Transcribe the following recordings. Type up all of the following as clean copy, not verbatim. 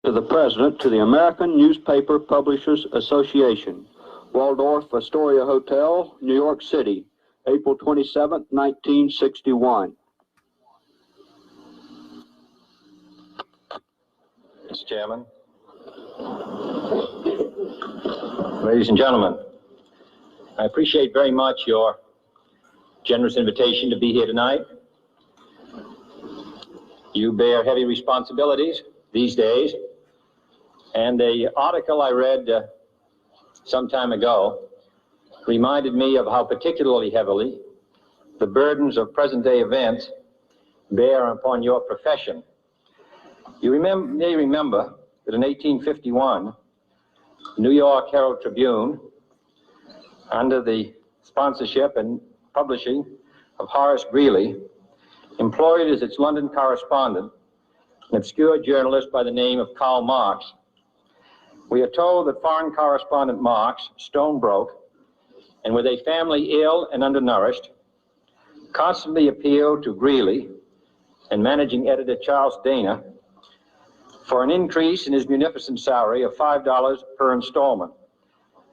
To the President, to the American Newspaper Publishers Association, Waldorf Astoria Hotel, New York City, April 27, 1961. Mr. Chairman, ladies and gentlemen, I appreciate very much your generous invitation to be here tonight. You bear heavy responsibilities these days, and the article I read some time ago reminded me of how particularly heavily the burdens of present-day events bear upon your profession. You may remember that in 1851, the New York Herald Tribune, under the sponsorship and publishing of Horace Greeley, employed as its London correspondent an obscure journalist by the name of Karl Marx. We are told that foreign correspondent Marx, stone broke, and with a family ill and undernourished, constantly appealed to Greeley and managing editor Charles Dana for an increase in his munificent salary of $5 per installment,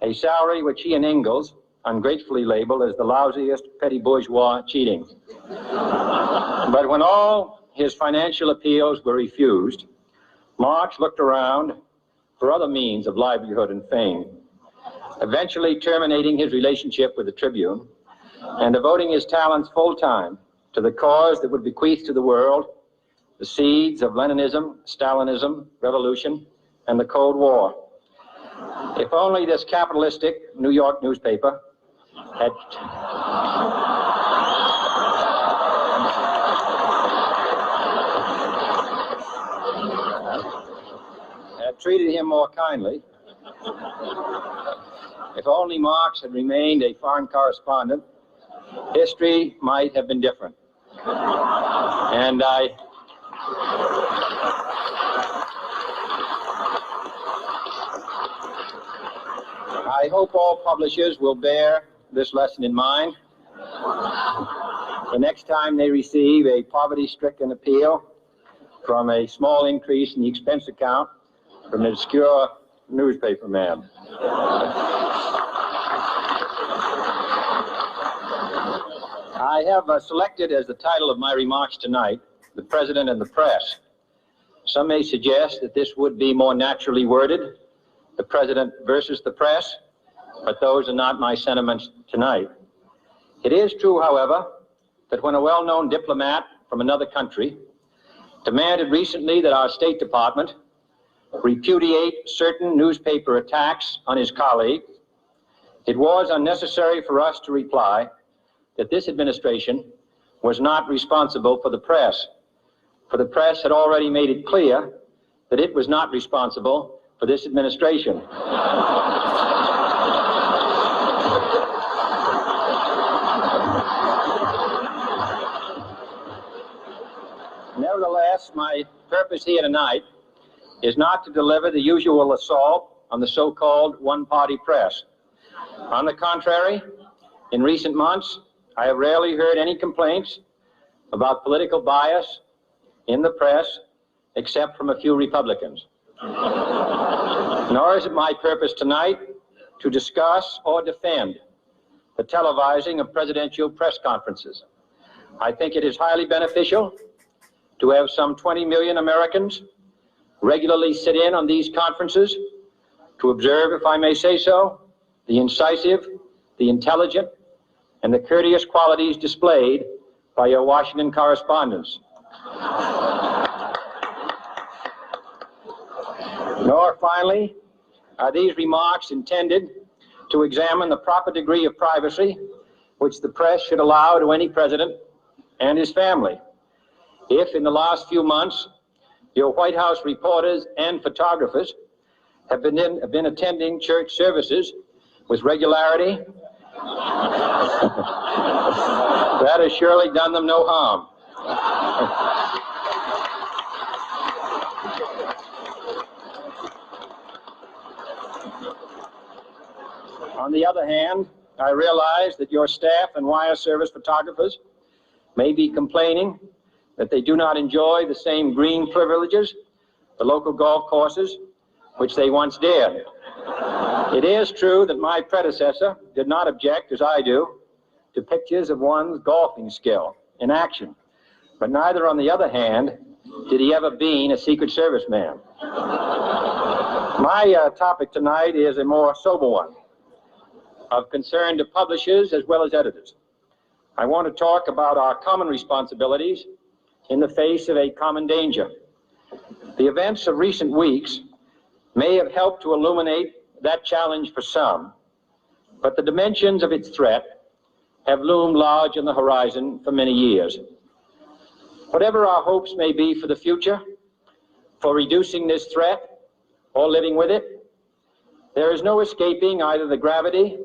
a salary which he and Ingalls ungratefully labeled as the lousiest petty bourgeois cheating. But when all his financial appeals were refused, Marx looked around for other means of livelihood and fame, eventually terminating his relationship with the Tribune and devoting his talents full-time to the cause that would bequeath to the world the seeds of Leninism, Stalinism, revolution, and the Cold War. If only this capitalistic New York newspaper had treated him more kindly, if only Marx had remained a foreign correspondent, history might have been different. And I hope all publishers will bear this lesson in mind the next time they receive a poverty-stricken appeal from a small increase in the expense account from an obscure newspaper man. I have selected as the title of my remarks tonight, "The President and the Press." Some may suggest that this would be more naturally worded, "The President versus the Press," but those are not my sentiments tonight. It is true, however, that when a well-known diplomat from another country demanded recently that our State Department repudiate certain newspaper attacks on his colleague, it was unnecessary for us to reply that this administration was not responsible for the press, for the press had already made it clear that it was not responsible for this administration. Nevertheless, my purpose here tonight is not to deliver the usual assault on the so-called one-party press. On the contrary, in recent months, I have rarely heard any complaints about political bias in the press, except from a few Republicans. Nor is it my purpose tonight to discuss or defend the televising of presidential press conferences. I think it is highly beneficial to have some 20 million Americans regularly sit in on these conferences to observe, if I may say so, the incisive, the intelligent, and the courteous qualities displayed by your Washington correspondents. Nor, finally, are these remarks intended to examine the proper degree of privacy which the press should allow to any president and his family. If, in the last few months, your White House reporters and photographers have been attending church services with regularity, that has surely done them no harm. On the other hand, I realize that your staff and wire service photographers may be complaining that they do not enjoy the same green privileges the local golf courses, which they once dared. It is true that my predecessor did not object, as I do, to pictures of one's golfing skill in action, but neither, on the other hand, did he ever be a Secret Service man. My topic tonight is a more sober one, of concern to publishers as well as editors. I want to talk about our common responsibilities in the face of a common danger. The events of recent weeks may have helped to illuminate that challenge for some, but the dimensions of its threat have loomed large on the horizon for many years. Whatever our hopes may be for the future, for reducing this threat or living with it, there is no escaping either the gravity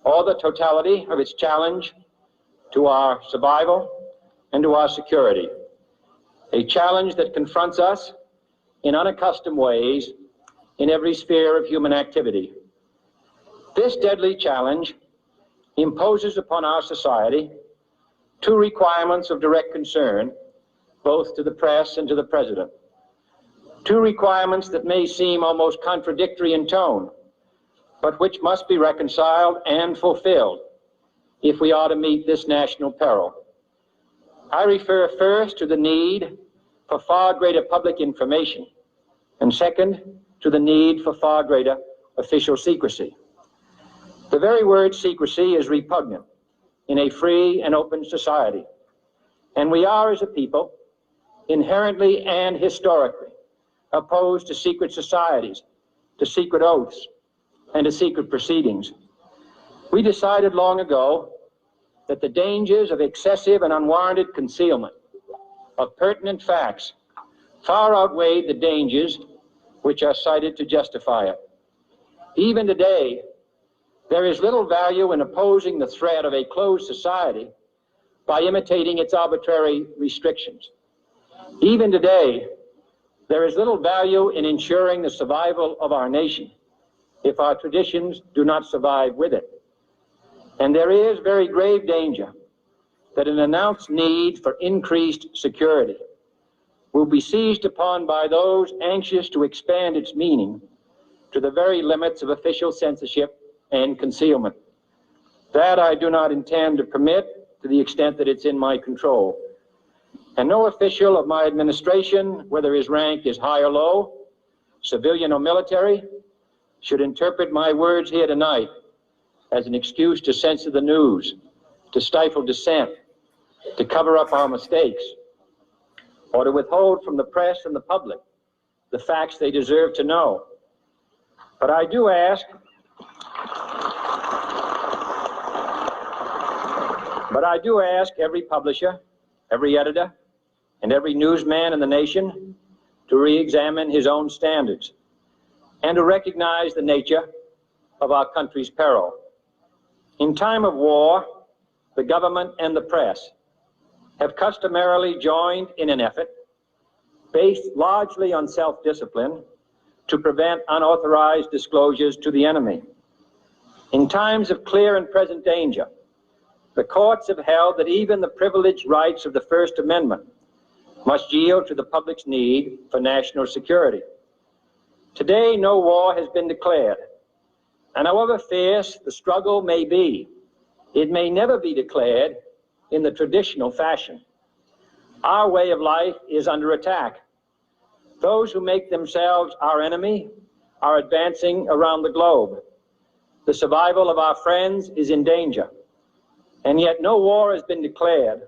or the totality of its challenge to our survival and to our security. A challenge that confronts us in unaccustomed ways in every sphere of human activity. This deadly challenge imposes upon our society two requirements of direct concern, both to the press and to the President. Two requirements that may seem almost contradictory in tone, but which must be reconciled and fulfilled if we are to meet this national peril. I refer first to the need for far greater public information, and second, to the need for far greater official secrecy. The very word secrecy is repugnant in a free and open society, and we are, as a people, inherently and historically opposed to secret societies, to secret oaths, and to secret proceedings. We decided long ago that the dangers of excessive and unwarranted concealment of pertinent facts far outweighed the dangers which are cited to justify it. Even today, there is little value in opposing the threat of a closed society by imitating its arbitrary restrictions. Even today, there is little value in ensuring the survival of our nation if our traditions do not survive with it. And there is very grave danger that an announced need for increased security will be seized upon by those anxious to expand its meaning to the very limits of official censorship and concealment. That I do not intend to permit to the extent that it's in my control. And no official of my administration, whether his rank is high or low, civilian or military, should interpret my words here tonight as an excuse to censor the news, to stifle dissent, to cover up our mistakes, or to withhold from the press and the public the facts they deserve to know. But I do ask every publisher, every editor, and every newsman in the nation to re-examine his own standards and to recognize the nature of our country's peril. In time of war, the government and the press have customarily joined in an effort based largely on self-discipline to prevent unauthorized disclosures to the enemy. In times of clear and present danger, the courts have held that even the privileged rights of the First Amendment must yield to the public's need for national security. Today, no war has been declared, and however fierce the struggle may be, it may never be declared in the traditional fashion. Our way of life is under attack. Those who make themselves our enemy are advancing around the globe. The survival of our friends is in danger, and yet no war has been declared.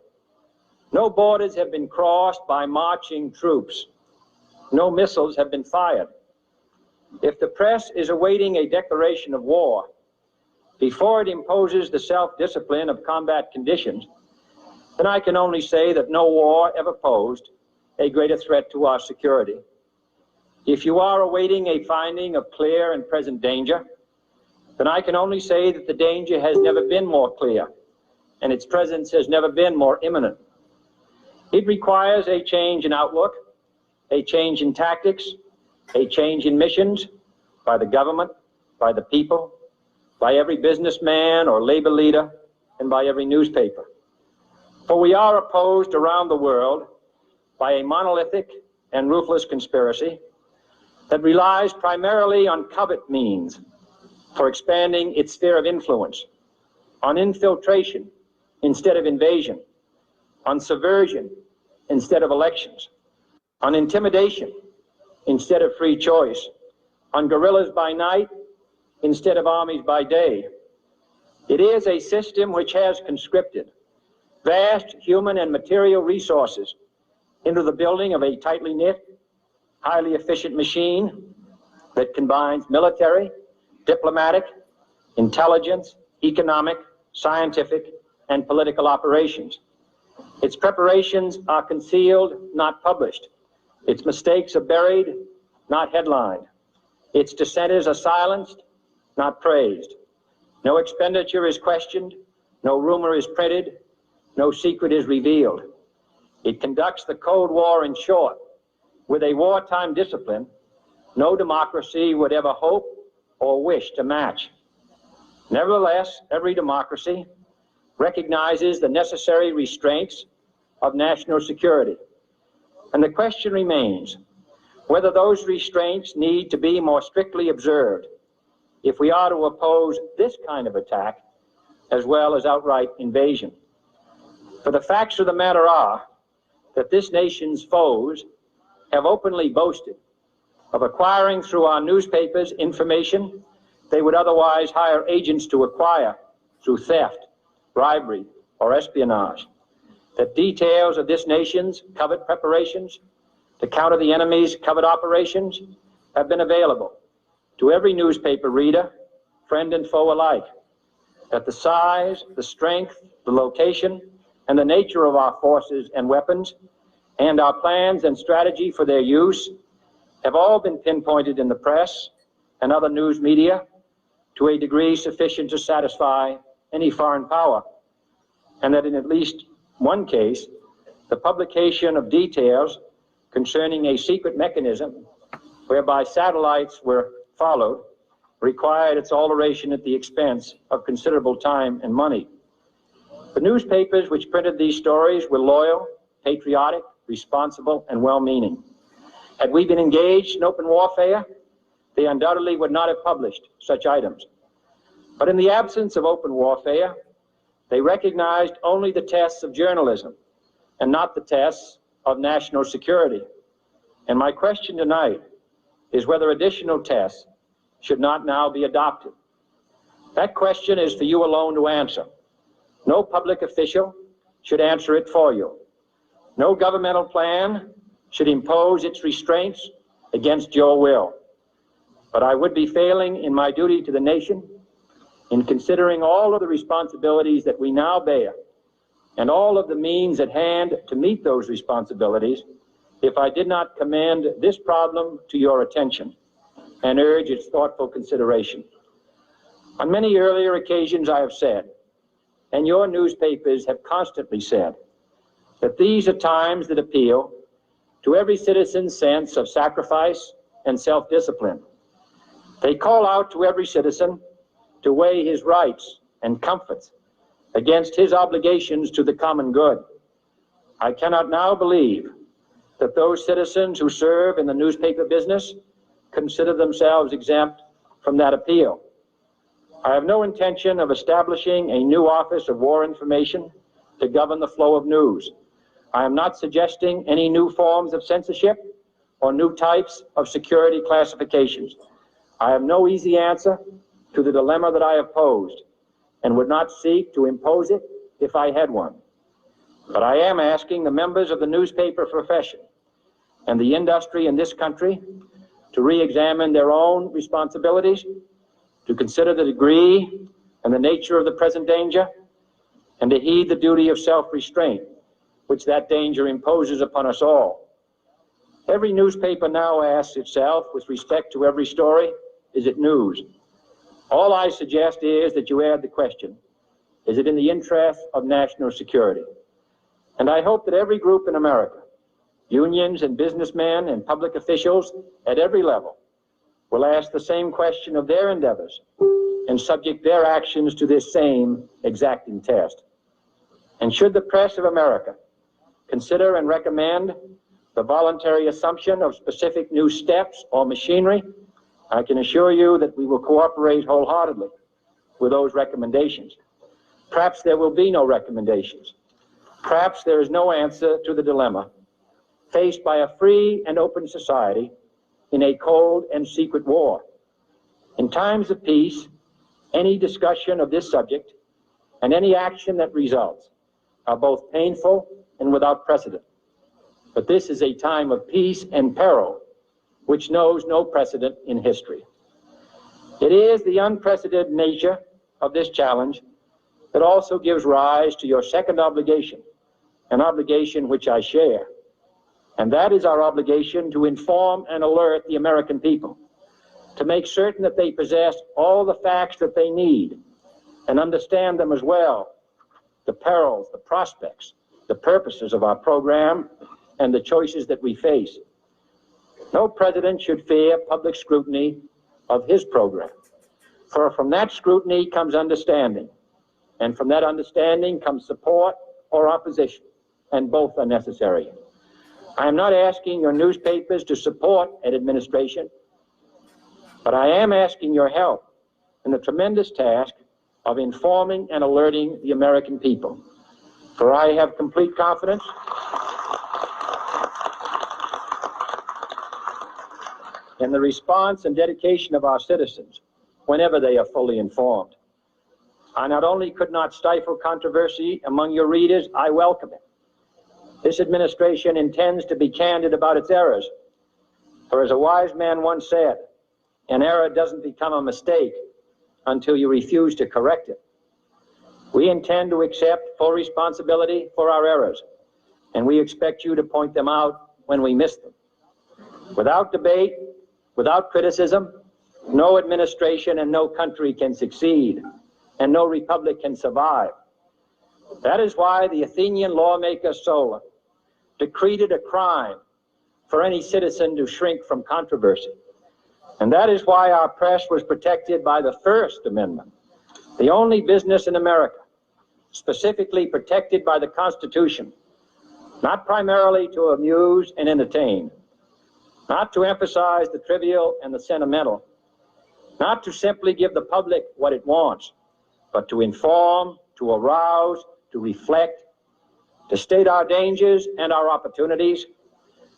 No borders have been crossed by marching troops. No missiles have been fired. If the press is awaiting a declaration of war before it imposes the self-discipline of combat conditions, then I can only say that no war ever posed a greater threat to our security. If you are awaiting a finding of clear and present danger, then I can only say that the danger has never been more clear, and its presence has never been more imminent. It requires a change in outlook, a change in tactics, a change in missions by the government, by the people, by every businessman or labor leader, and by every newspaper. For we are opposed around the world by a monolithic and ruthless conspiracy that relies primarily on covert means for expanding its sphere of influence, on infiltration instead of invasion, on subversion instead of elections, on intimidation instead of free choice, on guerrillas by night instead of armies by day. It is a system which has conscripted vast human and material resources into the building of a tightly knit, highly efficient machine that combines military, diplomatic, intelligence, economic, scientific, and political operations. Its preparations are concealed, not published. Its mistakes are buried, not headlined. Its dissenters are silenced, not praised. No expenditure is questioned, no rumor is printed, no secret is revealed. It conducts the Cold War, in short, with a wartime discipline no democracy would ever hope or wish to match. Nevertheless, every democracy recognizes the necessary restraints of national security. And the question remains whether those restraints need to be more strictly observed if we are to oppose this kind of attack as well as outright invasion. For the facts of the matter are that this nation's foes have openly boasted of acquiring through our newspapers information they would otherwise hire agents to acquire through theft, bribery, or espionage. That details of this nation's covert preparations to counter the enemy's covert operations have been available to every newspaper reader, friend and foe alike. That the size, the strength, the location, and the nature of our forces and weapons, and our plans and strategy for their use have all been pinpointed in the press and other news media to a degree sufficient to satisfy any foreign power, and that in at least one case, the publication of details concerning a secret mechanism whereby satellites were followed required its alteration at the expense of considerable time and money. The newspapers which printed these stories were loyal, patriotic, responsible, and well-meaning. Had we been engaged in open warfare, they undoubtedly would not have published such items. But in the absence of open warfare, they recognized only the tests of journalism and not the tests of national security. And my question tonight is whether additional tests should not now be adopted. That question is for you alone to answer. No public official should answer it for you. No governmental plan should impose its restraints against your will. But I would be failing in my duty to the nation in considering all of the responsibilities that we now bear and all of the means at hand to meet those responsibilities if I did not commend this problem to your attention and urge its thoughtful consideration. On many earlier occasions I have said, and your newspapers have constantly said, that these are times that appeal to every citizen's sense of sacrifice and self-discipline. They call out to every citizen to weigh his rights and comforts against his obligations to the common good. I cannot now believe that those citizens who serve in the newspaper business consider themselves exempt from that appeal. I have no intention of establishing a new Office of War Information to govern the flow of news. I am not suggesting any new forms of censorship or new types of security classifications. I have no easy answer to the dilemma that I have posed and would not seek to impose it if I had one. But I am asking the members of the newspaper profession and the industry in this country to re-examine their own responsibilities, to consider the degree and the nature of the present danger, and to heed the duty of self-restraint, which that danger imposes upon us all. Every newspaper now asks itself, with respect to every story, is it news? All I suggest is that you add the question, is it in the interest of national security? And I hope that every group in America, unions and businessmen and public officials at every level, will ask the same question of their endeavors and subject their actions to this same exacting test. And should the press of America consider and recommend the voluntary assumption of specific new steps or machinery, I can assure you that we will cooperate wholeheartedly with those recommendations. Perhaps there will be no recommendations. Perhaps there is no answer to the dilemma faced by a free and open society in a cold and secret war. In times of peace, any discussion of this subject and any action that results are both painful and without precedent. But this is a time of peace and peril, which knows no precedent in history. It is the unprecedented nature of this challenge that also gives rise to your second obligation, an obligation which I share. And that is our obligation to inform and alert the American people, to make certain that they possess all the facts that they need and understand them as well, the perils, the prospects, the purposes of our program, and the choices that we face. No president should fear public scrutiny of his program, for from that scrutiny comes understanding, and from that understanding comes support or opposition, and both are necessary. I am not asking your newspapers to support an administration, but I am asking your help in the tremendous task of informing and alerting the American people. For I have complete confidence in the response and dedication of our citizens whenever they are fully informed. I not only could not stifle controversy among your readers, I welcome it. This administration intends to be candid about its errors. For as a wise man once said, an error doesn't become a mistake until you refuse to correct it. We intend to accept full responsibility for our errors, and we expect you to point them out when we miss them. Without debate, without criticism, no administration and no country can succeed, and no republic can survive. That is why the Athenian lawmaker Solon decreed it a crime for any citizen to shrink from controversy. And that is why our press was protected by the First Amendment, the only business in America specifically protected by the Constitution, not primarily to amuse and entertain, not to emphasize the trivial and the sentimental, not to simply give the public what it wants, but to inform, to arouse, to reflect, to state our dangers and our opportunities,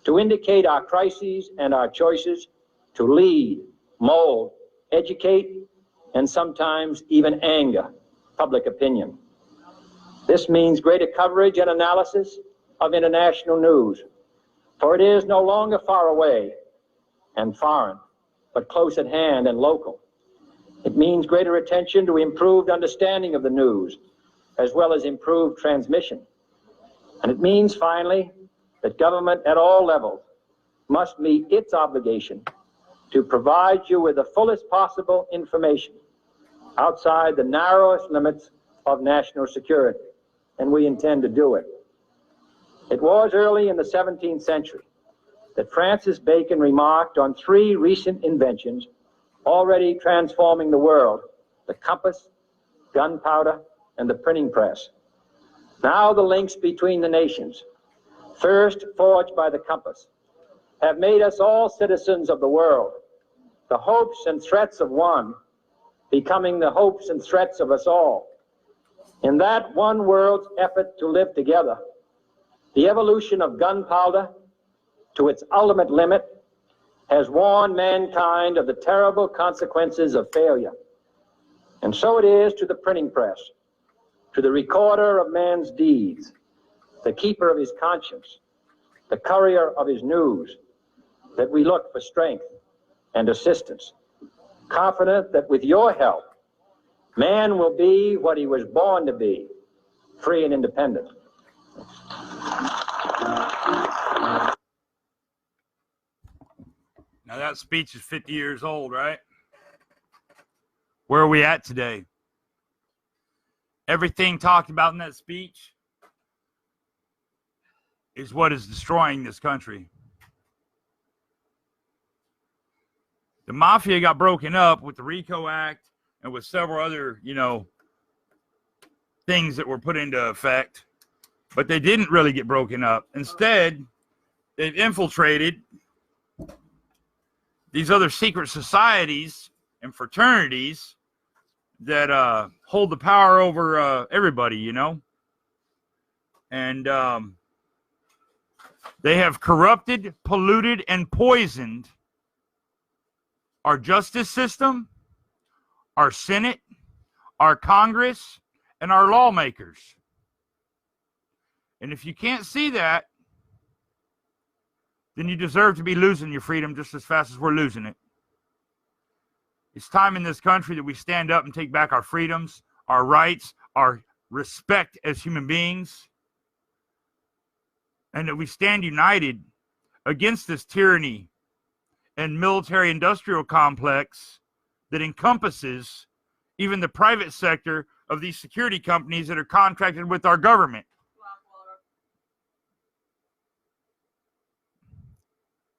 to indicate our crises and our choices, to lead, mold, educate, and sometimes even anger public opinion. This means greater coverage and analysis of international news, for it is no longer far away and foreign, but close at hand and local. It means greater attention to improved understanding of the news, as well as improved transmission. And it means, finally, that government at all levels must meet its obligation to provide you with the fullest possible information outside the narrowest limits of national security, and we intend to do it. It was early in the 17th century that Francis Bacon remarked on three recent inventions already transforming the world: the compass, gunpowder, and the printing press. Now the links between the nations, first forged by the compass, have made us all citizens of the world, the hopes and threats of one becoming the hopes and threats of us all. In that one world's effort to live together, the evolution of gunpowder to its ultimate limit has warned mankind of the terrible consequences of failure. And so it is to the printing press, to the recorder of man's deeds, the keeper of his conscience, the courier of his news, that we look for strength and assistance, confident that with your help, man will be what he was born to be, free and independent. Now that speech is 50 years old, right? Where are we at today? Everything talked about in that speech is what is destroying this country. The mafia got broken up with the RICO Act and with several other, things that were put into effect, but they didn't really get broken up. Instead, they've infiltrated these other secret societies and fraternities that hold the power over everybody, you know. And they have corrupted, polluted, and poisoned our justice system, our Senate, our Congress, and our lawmakers. And if you can't see that, then you deserve to be losing your freedom just as fast as we're losing it. It's time in this country that we stand up and take back our freedoms, our rights, our respect as human beings, and that we stand united against this tyranny and military-industrial complex that encompasses even the private sector of these security companies that are contracted with our government.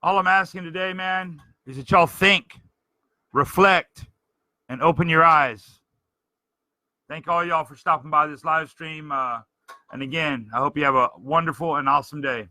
All I'm asking today, man, is that y'all think, reflect, and open your eyes. Thank all y'all for stopping by this live stream. And again, I hope you have a wonderful and awesome day.